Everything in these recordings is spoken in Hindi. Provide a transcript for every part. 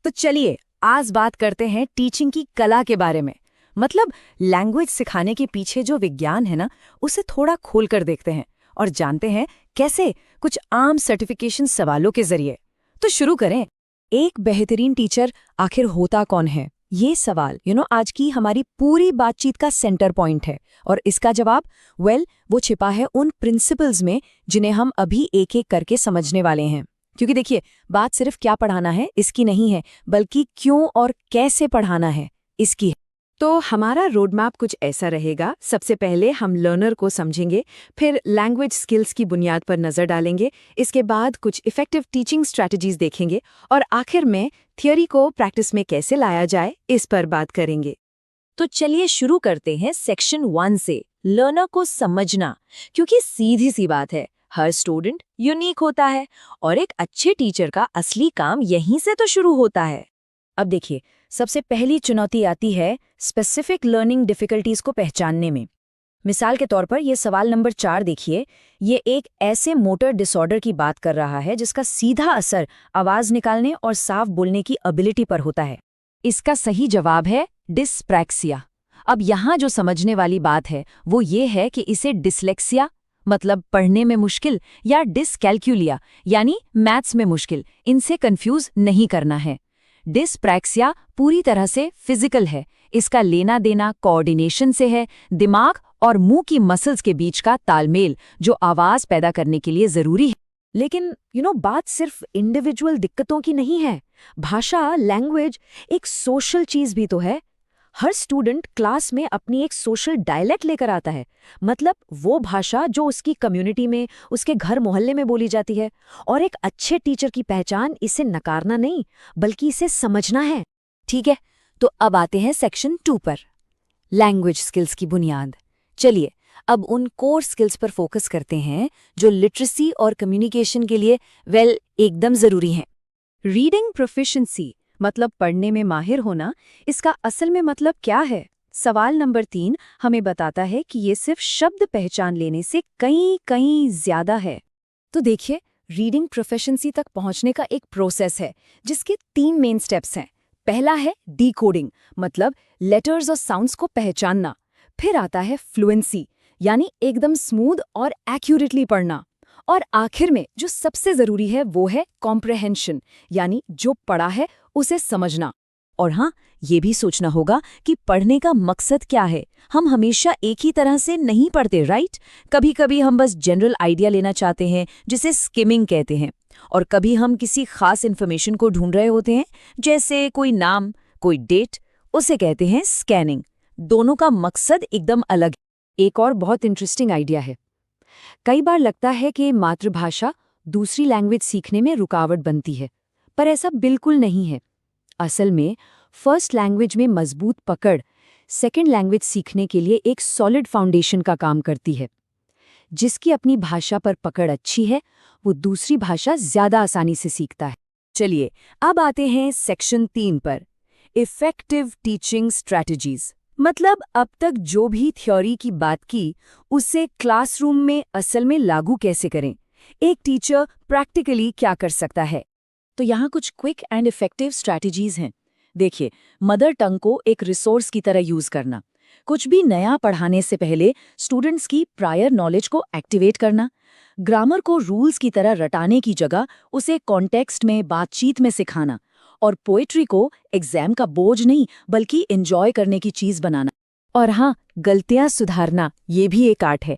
तो चलिए आज बात करते हैं टीचिंग की कला के बारे में। मतलब लैंग्वेज सिखाने के पीछे जो विज्ञान है ना, उसे थोड़ा खोल कर देखते हैं और जानते हैं कैसे, कुछ आम सर्टिफिकेशन सवालों के जरिए। तो शुरू करें। एक बेहतरीन टीचर आखिर होता कौन है? ये सवाल आज की हमारी पूरी बातचीत का सेंटर पॉइंट है। और इसका जवाब वो छिपा है उन प्रिंसिपल्स में जिन्हें हम अभी एक एक करके समझने वाले हैं। क्योंकि देखिए, बात सिर्फ क्या पढ़ाना है इसकी नहीं है, बल्कि क्यों और कैसे पढ़ाना है इसकी है। तो हमारा रोड मैप कुछ ऐसा रहेगा। सबसे पहले हम लर्नर को समझेंगे, फिर लैंग्वेज स्किल्स की बुनियाद पर नज़र डालेंगे, इसके बाद कुछ इफ़ेक्टिव टीचिंग स्ट्रैटेजीज देखेंगे और आखिर में थियोरी को प्रैक्टिस में कैसे लाया जाए इस पर बात करेंगे। तो चलिए शुरू करते हैं सेक्शन 1 से, लर्नर को समझना। क्योंकि सीधी सी बात है, हर स्टूडेंट यूनिक होता है और एक अच्छे टीचर का असली काम यहीं से तो शुरू होता है। अब देखिए, सबसे पहली चुनौती आती है स्पेसिफिक लर्निंग डिफिकल्टीज को पहचानने में। मिसाल के तौर पर ये सवाल नंबर 4 देखिए। ये एक ऐसे मोटर डिसऑर्डर की बात कर रहा है जिसका सीधा असर आवाज निकालने और साफ बोलने की एबिलिटी पर होता है। इसका सही जवाब है डिस्प्रैक्सिया। अब यहाँ जो समझने वाली बात है वो ये है कि इसे डिसलेक्सिया मतलब पढ़ने में मुश्किल या डिसकैल्कुलिया यानी मैथ्स में मुश्किल, इनसे कंफ्यूज नहीं करना है। डिस्प्रैक्सिया पूरी तरह से फिजिकल है। इसका लेना देना कोऑर्डिनेशन से है, दिमाग और मुंह की मसल्स के बीच का तालमेल जो आवाज पैदा करने के लिए जरूरी है। लेकिन बात सिर्फ इंडिविजुअल दिक्कतों की नहीं है। भाषा, लैंग्वेज एक सोशल चीज भी तो है। हर स्टूडेंट क्लास में अपनी एक सोशल डायलेक्ट लेकर आता है, मतलब वो भाषा जो उसकी कम्युनिटी में, उसके घर मोहल्ले में बोली जाती है। और एक अच्छे टीचर की पहचान इसे नकारना नहीं, बल्कि इसे समझना है। ठीक है, तो अब आते हैं सेक्शन 2 पर, लैंग्वेज स्किल्स की बुनियाद। चलिए अब उन कोर स्किल्स पर फोकस करते हैं जो लिटरेसी और कम्युनिकेशन के लिए एकदम जरूरी हैं। रीडिंग प्रोफिशिएंसी मतलब पढ़ने में माहिर होना, इसका असल में मतलब क्या है? सवाल नंबर 3 हमें बताता है कि ये सिर्फ शब्द पहचान लेने से कहीं ज्यादा है। तो देखिए, रीडिंग प्रोफिशिएंसी तक पहुंचने का एक प्रोसेस है जिसके 3 मेन स्टेप्स हैं। पहला है डिकोडिंग, मतलब लेटर्स और साउंड्स को पहचानना। फिर आता है फ्लुएंसी, यानी एकदम स्मूथ और एक्यूरेटली पढ़ना। और आखिर में जो सबसे जरूरी है वो है कॉम्प्रहेंशन, यानी जो पढ़ा है उसे समझना। और हाँ, ये भी सोचना होगा कि पढ़ने का मकसद क्या है। हम हमेशा एक ही तरह से नहीं पढ़ते, राइट? कभी कभी हम बस जनरल आइडिया लेना चाहते हैं, जिसे स्किमिंग कहते हैं। और कभी हम किसी खास इन्फॉर्मेशन को ढूंढ रहे होते हैं, जैसे कोई नाम, कोई डेट, उसे कहते हैं स्कैनिंग। दोनों का मकसद एकदम अलग है। एक और बहुत इंटरेस्टिंग आइडिया है। कई बार लगता है कि मातृभाषा दूसरी लैंग्वेज सीखने में रुकावट बनती है, पर ऐसा बिल्कुल नहीं है। असल में फर्स्ट लैंग्वेज में मजबूत पकड़ सेकंड लैंग्वेज सीखने के लिए एक सॉलिड फाउंडेशन का काम करती है। जिसकी अपनी भाषा पर पकड़ अच्छी है, वो दूसरी भाषा ज्यादा आसानी से सीखता है। चलिए अब आते हैं सेक्शन 3 पर, इफेक्टिव टीचिंग स्ट्रैटेजीज। मतलब अब तक जो भी थ्योरी की बात की, उसे क्लासरूम में असल में लागू कैसे करें। एक टीचर प्रैक्टिकली क्या कर सकता है? तो यहाँ कुछ क्विक एंड इफेक्टिव स्ट्रैटेजीज हैं। देखिए, मदर टंग को एक रिसोर्स की तरह यूज करना। कुछ भी नया पढ़ाने से पहले स्टूडेंट्स की प्रायर नॉलेज को एक्टिवेट करना। ग्रामर को रूल्स की तरह रटाने की जगह उसे कॉन्टेक्स्ट में, बातचीत में सिखाना। और पोएट्री को एग्जाम का बोझ नहीं, बल्कि एंजॉय करने की चीज बनाना। और हाँ, गलतियां सुधारना ये भी एक आर्ट है।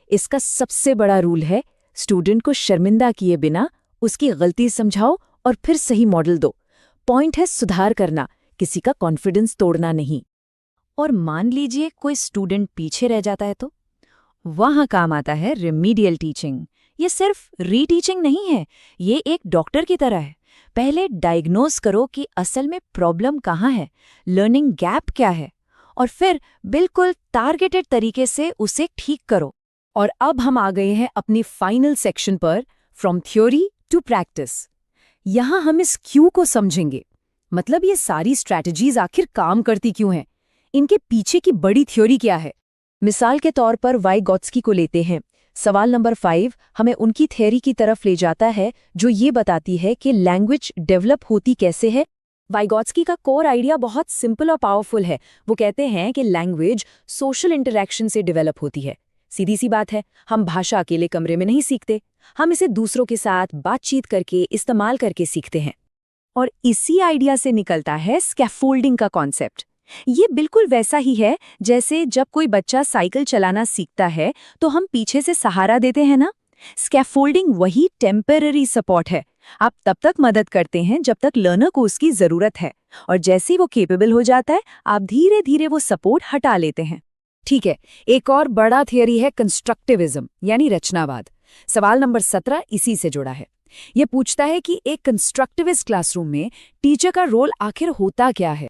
इसका सबसे बड़ा रूल है, स्टूडेंट को शर्मिंदा किए बिना उसकी गलती समझाओ और फिर सही मॉडल दो। पॉइंट है सुधार करना, किसी का कॉन्फिडेंस तोड़ना नहीं। और मान लीजिए कोई स्टूडेंट पीछे रह जाता है तो वहाँ काम आता है रिमीडियल टीचिंग। ये सिर्फ रीटीचिंग नहीं है, ये एक डॉक्टर की तरह है। पहले डायग्नोज करो कि असल में प्रॉब्लम कहाँ है, लर्निंग गैप क्या है, और फिर बिल्कुल टारगेटेड तरीके से उसे ठीक करो। और अब हम आ गए हैं अपनी फाइनल सेक्शन पर, फ्रॉम थ्योरी टू प्रैक्टिस। यहाँ हम इस क्यू को समझेंगे, मतलब ये सारी स्ट्रैटेजीज आखिर काम करती क्यों हैं, इनके पीछे की बड़ी थ्योरी क्या है। मिसाल के तौर पर वाइगॉत्स्की को लेते हैं। सवाल नंबर 5 हमें उनकी थ्योरी की तरफ ले जाता है जो ये बताती है कि लैंग्वेज डेवलप होती कैसे है। वाइगॉट्स्की का कोर आइडिया बहुत सिंपल और पावरफुल है। वो कहते हैं कि लैंग्वेज सोशल इंटरैक्शन से डेवलप होती है। सीधी सी बात है, हम भाषा अकेले कमरे में नहीं सीखते, हम इसे दूसरों के साथ बातचीत करके, इस्तेमाल करके सीखते हैं। और इसी आइडिया से निकलता है स्कैफोल्डिंग का कॉन्सेप्ट। ये बिल्कुल वैसा ही है जैसे जब कोई बच्चा साइकिल चलाना सीखता है तो हम पीछे से सहारा देते हैं ना। स्कैफोल्डिंग वही टेम्पररी सपोर्ट है। आप तब तक मदद करते हैं जब तक लर्नर को उसकी जरूरत है, और जैसे ही वो केपेबल हो जाता है आप धीरे धीरे वो सपोर्ट हटा लेते हैं। ठीक है, एक और बड़ा थियरी है कंस्ट्रक्टिविज्म यानी रचनावाद। सवाल नंबर 17 इसी से जुड़ा है। ये पूछता है कि एक कंस्ट्रक्टिविस्ट क्लासरूम में टीचर का रोल आखिर होता क्या है।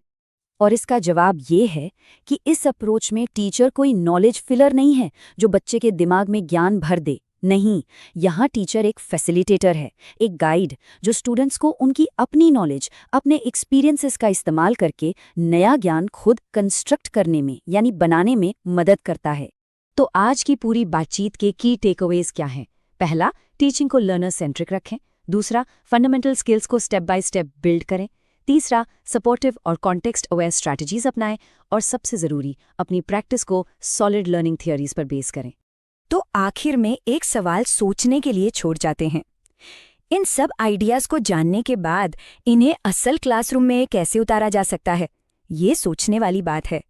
और इसका जवाब ये है कि इस अप्रोच में टीचर कोई नॉलेज फिलर नहीं है जो बच्चे के दिमाग में ज्ञान भर दे। नहीं, यहाँ टीचर एक फैसिलिटेटर है, एक गाइड जो स्टूडेंट्स को उनकी अपनी नॉलेज, अपने एक्सपीरियंसेस का इस्तेमाल करके नया ज्ञान खुद कंस्ट्रक्ट करने में यानी बनाने में मदद करता है। तो आज की पूरी बातचीत के की टेकअवेज क्या हैं? पहला, टीचिंग को लर्नर सेंट्रिक रखें। दूसरा, फंडामेंटल स्किल्स को स्टेप बाय स्टेप बिल्ड करें। तीसरा, सपोर्टिव और कॉन्टेक्स्ट अवेयर स्ट्रैटेजीज अपनाएं। और सबसे ज़रूरी, अपनी प्रैक्टिस को सॉलिड लर्निंग थियरीज पर बेस करें। तो आखिर में एक सवाल सोचने के लिए छोड़ जाते हैं। इन सब आइडियाज़ को जानने के बाद इन्हें असल क्लासरूम में कैसे उतारा जा सकता है? ये सोचने वाली बात है।